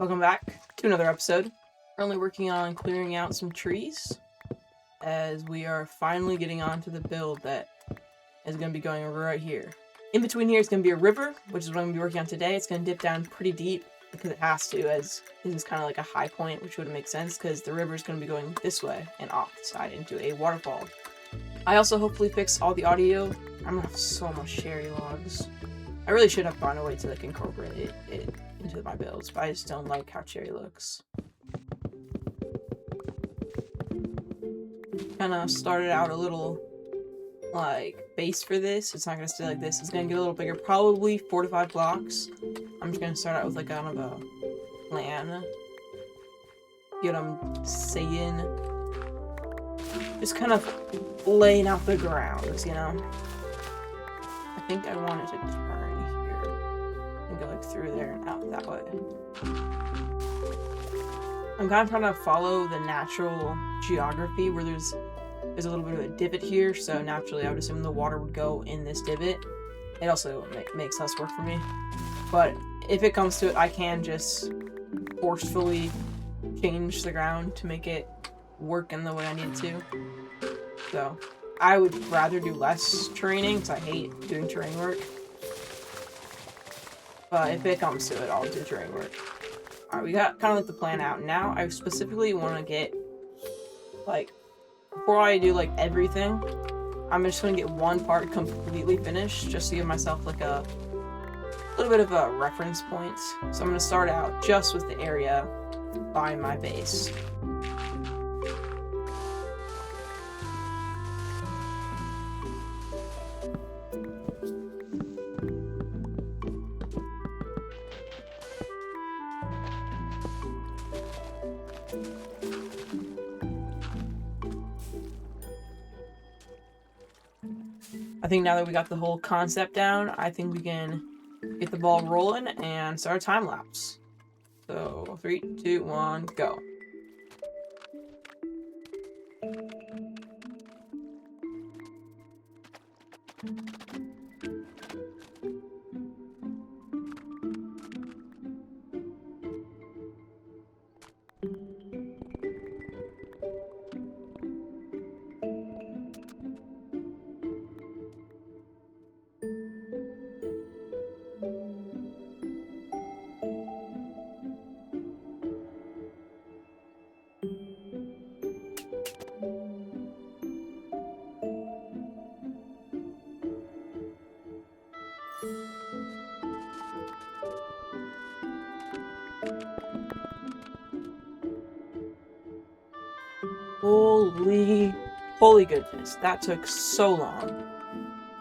Welcome back to another episode. Currently working on clearing out some trees as we are finally getting onto the build that is going to be going right here. In between here is going to be a river, which is what I'm going to be working on today. It's going to dip down pretty deep because it has to, as this is kind of like a high point, which would make sense because the river is going to be going this way and off the side into a waterfall. I also hopefully fix all the audio. I'm going to have so much cherry logs. I really should have found a way to like incorporate it into my builds, but I just don't like how cherry looks. Kind of started out a little like base for this. It's not gonna stay like this. It's gonna get a little bigger, probably 4 to 5 blocks. I'm just gonna start out with like kind of a plan. Get them saying, just kind of laying out the grounds, you know. I think I wanted to turn here and go like through there and out that way. I'm kind of trying to follow the natural geography where there's a little bit of a divot here, so naturally I would assume the water would go in this divot. It also makes less work for me, but if it comes to it, I can just forcefully change the ground to make it work in the way I need it to. So I would rather do less terraining because I hate doing terrain work, but if it comes to it, I'll do terrain work. Alright, we got kind of like the plan out. Now I specifically want to get, like, before I do like everything, I'm just going to get one part completely finished just to give myself like a little bit of a reference point. So I'm going to start out just with the area by my base. I think now that we got the whole concept down, I think we can get the ball rolling and start a time lapse. So 3, 2, 1, go. Holy goodness, that took so long,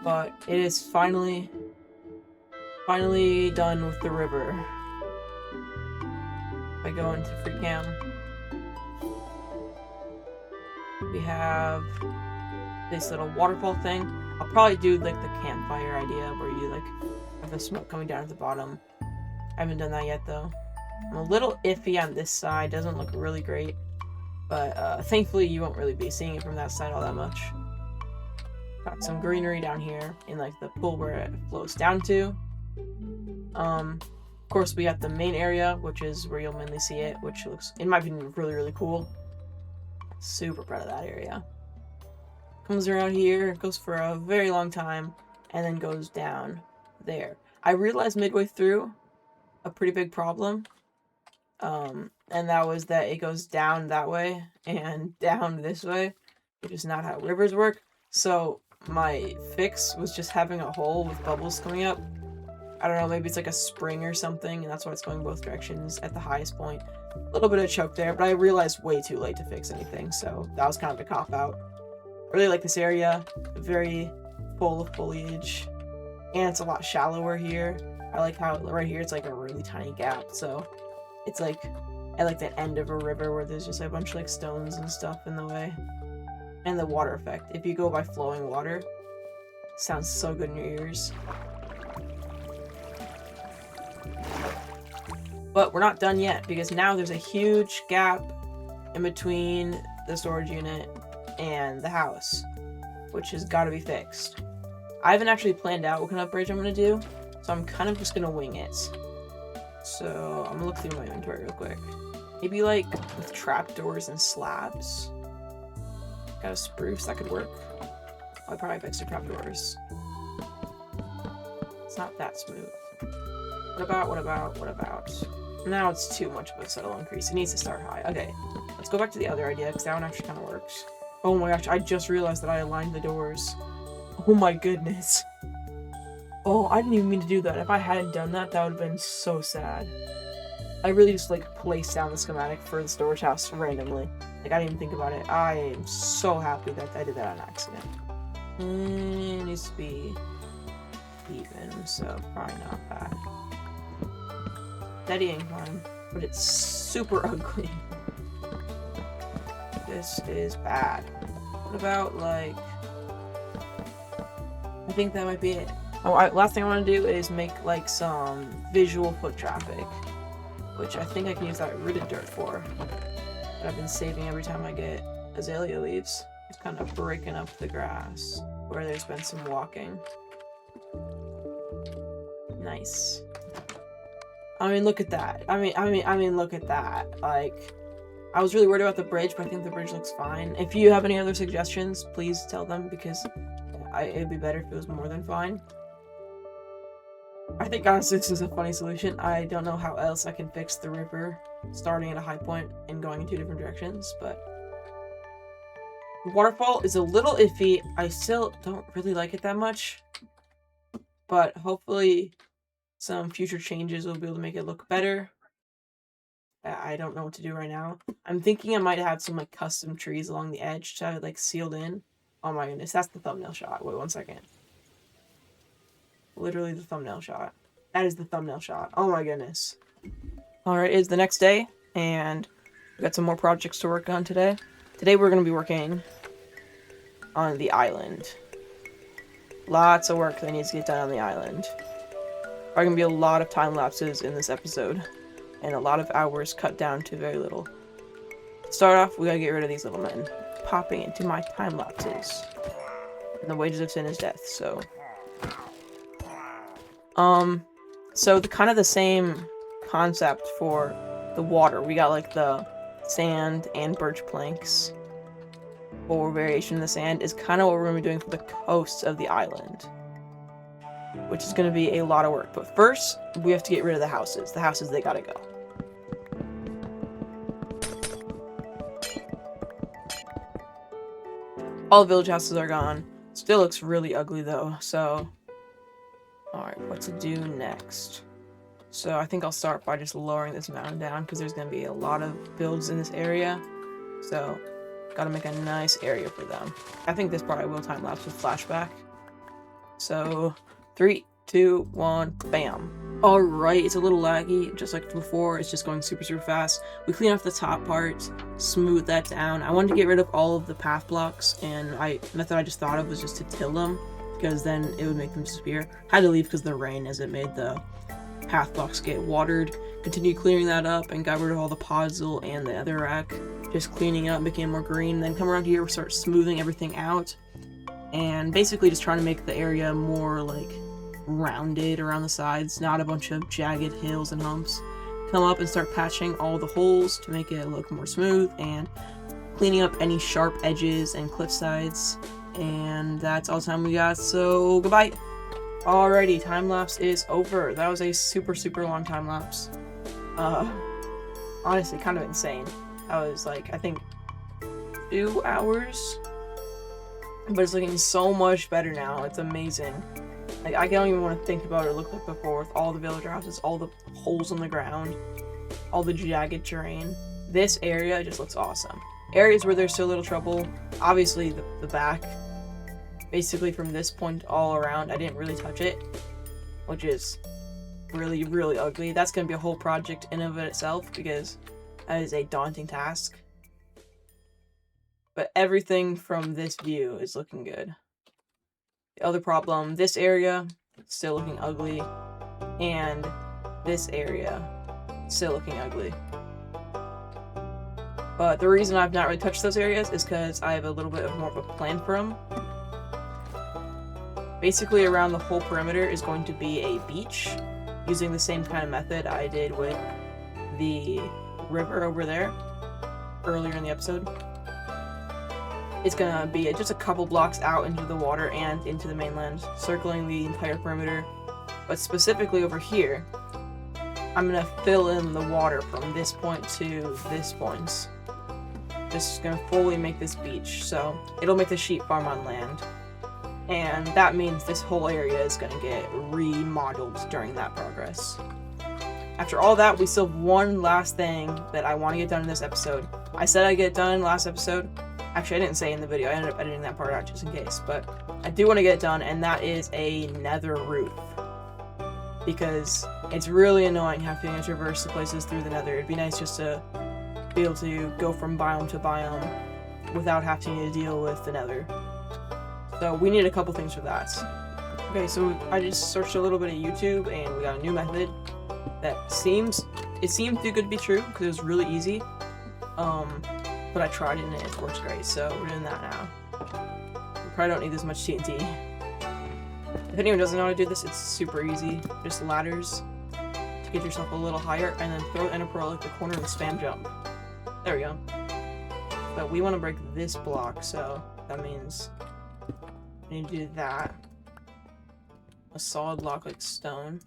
but it is finally done with the river. If I go into free cam, we have this little waterfall thing. I'll probably do like the campfire idea where you like have the smoke coming down at the bottom. I haven't done that yet though. I'm a little iffy on this side, doesn't look really great. But thankfully you won't really be seeing it from that side all that much. Got some greenery down here in like the pool where it flows down to. Of course we got the main area, which is where you'll mainly see it, which looks, in my opinion, really, really cool. Super proud of that area. Comes around here, goes for a very long time, and then goes down there. I realized midway through a pretty big problem. And that was that it goes down that way and down this way, which is not how rivers work. So my fix was just having a hole with bubbles coming up. I don't know, maybe it's like a spring or something, and that's why it's going both directions at the highest point. A little bit of choke there, but I realized way too late to fix anything, so that was kind of a cop-out. I really like this area, very full of foliage, and it's a lot shallower here. I like how right here it's like a really tiny gap, so it's like at like the end of a river where there's just a bunch of like stones and stuff in the way. And the water effect. If you go by flowing water, it sounds so good in your ears. But we're not done yet because now there's a huge gap in between the storage unit and the house, which has got to be fixed. I haven't actually planned out what kind of bridge I'm going to do, so I'm kind of just going to wing it. So I'm gonna look through my inventory real quick. Maybe like with trapdoors and slabs. Got a spruce, that could work. I'll probably have extra trapdoors. It's not that smooth. What about? Now it's too much of a subtle increase. It needs to start high. Okay, let's go back to the other idea, because that one actually kind of works. Oh my gosh, I just realized that I aligned the doors. Oh my goodness. Oh, I didn't even mean to do that. If I hadn't done that, that would have been so sad. I really just, like, placed down the schematic for the storage house randomly. Like, I didn't even think about it. I am so happy that I did that on accident. It needs to be even, so probably not bad. Steady incline, but it's super ugly. This is bad. What about, like... I think that might be it. Oh, last thing I want to do is make, like, some visual foot traffic. Which I think I can use that rooted dirt for. That I've been saving every time I get azalea leaves. It's kind of breaking up the grass where there's been some walking. Nice. I mean, look at that. I mean, look at that. Like, I was really worried about the bridge, but I think the bridge looks fine. If you have any other suggestions, please tell them, because it'd be better if it was more than fine. I think honestly this is a funny solution. I don't know how else I can fix the river starting at a high point and going in two different directions, but the waterfall is a little iffy. I still don't really like it that much, but hopefully some future changes will be able to make it look better. I don't know what to do right now. I'm thinking I might have some like custom trees along the edge to have it like sealed in. Oh my goodness, that's the thumbnail shot. Wait 1 second. Literally the thumbnail shot. That is the thumbnail shot. Oh my goodness. Alright, it's the next day, and we got some more projects to work on today. Today we're going to be working on the island. Lots of work that needs to get done on the island. There are going to be a lot of time lapses in this episode, and a lot of hours cut down to very little. To start off, we gotta get rid of these little men popping into my time lapses. And the wages of sin is death, so... So the kind of the same concept for the water. We got like the sand and birch planks, or variation in the sand, is kind of what we're going to be doing for the coast of the island, which is going to be a lot of work. But first, we have to get rid of the houses. The houses, they gotta go. All the village houses are gone. Still looks really ugly though, so... Alright, what to do next? So I think I'll start by just lowering this mountain down, because there's going to be a lot of builds in this area. So, gotta make a nice area for them. I think this part I will time-lapse with flashback. So, 3, 2, 1, bam. Alright, it's a little laggy, just like before. It's just going super, super fast. We clean off the top part, smooth that down. I wanted to get rid of all of the path blocks, and the method I just thought of was just to till them, because then it would make them disappear. Had to leave because of the rain, as it made the path blocks get watered. Continued clearing that up and got rid of all the podzol and the other rack. Just cleaning up, making it more green. Then come around here, start smoothing everything out. And basically just trying to make the area more like rounded around the sides, not a bunch of jagged hills and humps. Come up and start patching all the holes to make it look more smooth, and cleaning up any sharp edges and cliff sides. And that's all the time we got, so goodbye! Alrighty, time-lapse is over. That was a super, super long time-lapse. Honestly, kind of insane. That was like, I think, 2 hours? But it's looking so much better now. It's amazing. Like, I don't even want to think about what it looked like before, with all the villager houses, all the holes in the ground, all the jagged terrain. This area just looks awesome. Areas where there's so little trouble, obviously the back, basically from this point all around, I didn't really touch it, which is really, really ugly. That's going to be a whole project in of itself, because that is a daunting task. But everything from this view is looking good. The other problem, this area, still looking ugly, and this area, still looking ugly. But the reason I've not really touched those areas is because I have a little bit of more of a plan for them. Basically, around the whole perimeter is going to be a beach. using the same kind of method I did with the river over there earlier in the episode. It's gonna be just a couple blocks out into the water and into the mainland, circling the entire perimeter. But specifically over here, I'm gonna fill in the water from this point to this point. Just gonna fully make this beach, so it'll make the sheep farm on land. And that means this whole area is gonna get remodeled during that progress. After all that, we still have one last thing that I want to get done in this episode. I said I'd get it done last episode. Actually, I didn't say in the video. I ended up editing that part out just in case. But I do want to get it done, and that is a nether roof. Because it's really annoying having to traverse the places through the nether. It'd be nice just to be able to go from biome to biome without having to deal with the nether. So we need a couple things for that. Okay, so I just searched a little bit of YouTube, and we got a new method that seemed too good to be true because it was really easy. But I tried it and it works great, so we're doing that now. We probably don't need this much TNT. If anyone doesn't know how to do this, it's super easy. Just ladders to get yourself a little higher, and then throw Ender Pearl like the corner and spam jump. There we go. But we want to break this block, so that means we need to do that. A solid block like stone.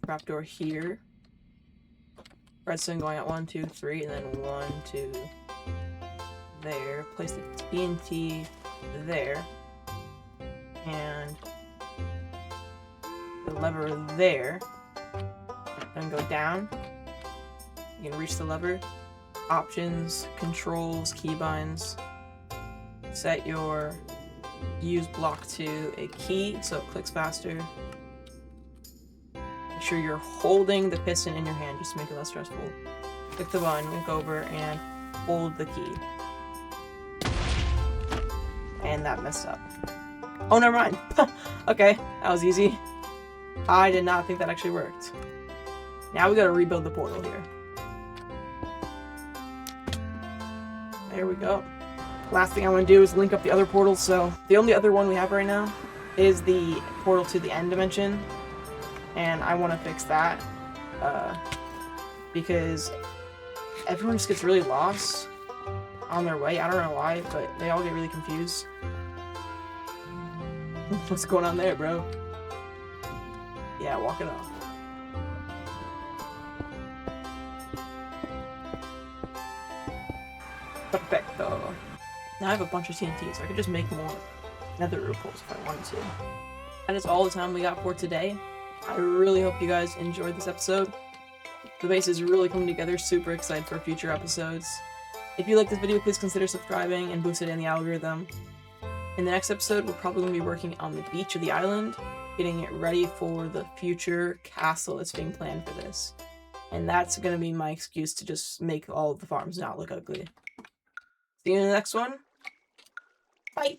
Trapdoor here. Redstone going at 1, 2, 3, and then 1, 2 there. Place the TNT there. And the lever there. And go down. You can reach the lever. Options, controls, keybinds. Set your use block to a key so it clicks faster. Make sure you're holding the piston in your hand just to make it less stressful. Click the button, look over, and hold the key. And that messed up. Oh, never mind. Okay, that was easy. I did not think that actually worked. Now we gotta rebuild the portal here. There we go. Last thing I want to do is link up the other portals, so the only other one we have right now is the portal to the end dimension. And I want to fix that, because everyone just gets really lost on their way. I don't know why, but they all get really confused. What's going on there, bro? Yeah, walk it off. Perfecto. Now I have a bunch of TNT, so I could just make more nether roof if I wanted to. That is all the time we got for today. I really hope you guys enjoyed this episode. The base is really coming together, super excited for future episodes. If you like this video, please consider subscribing and boost it in the algorithm. In the next episode, we're probably going to be working on the beach of the island, getting it ready for the future castle that's being planned for this. And that's going to be my excuse to just make all of the farms not look ugly. See you in the next one. Bye!